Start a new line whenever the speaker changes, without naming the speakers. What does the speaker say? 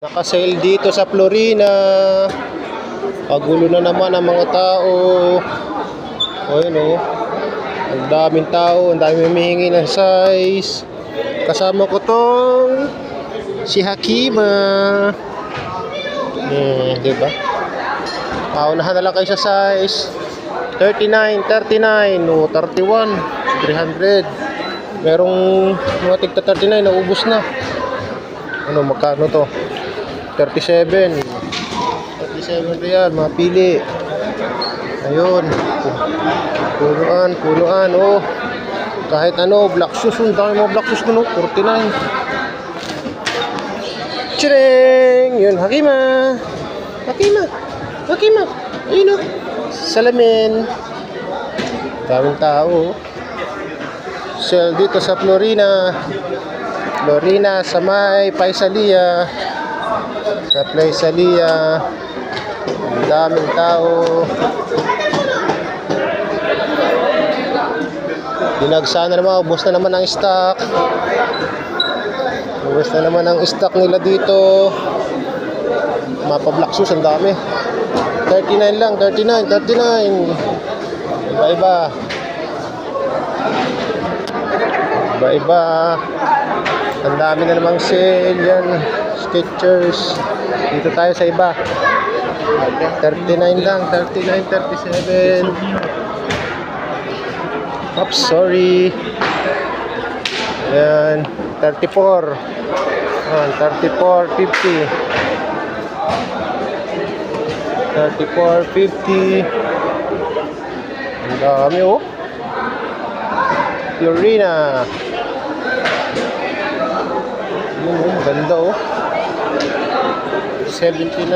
Naka-sale dito sa Florina. Pagulo na naman ang mga tao. O yun o. Ang daming tao. Ang daming humihingi ng size. Kasama ko tong si Hakima. Diba? Paunahan na lang kayo sa size 39, 39, o 31, 300. Merong mga tigta 39 na ubos na. Ano, magkano to? 37 real, mga pili. Ayun, punuan, oh. Kahit ano, black shoes, ang dami mga black shoes ko, no? 49. Tchireng! Yun, Hakima, ayun, oh. Salamin. Daming tao, oh. Sale dito sa Florina sa may Paisalia. Sa Paisalia, ang daming tao. Binagsa na naman, ubos na naman ang stock. Ubos na naman ang stock nila dito. Mapa-black shoes, ang dami. 39 lang, 39. Iba-iba. Ang dami na namang sale yan. Skechers. Dito tayo sa iba. 39 lang, 39, 37. Oops, sorry. Ayan, 34. Ayan, 34.50. 34.50. Ang dami, oh. Florina. Yun, ganda, oh. 79.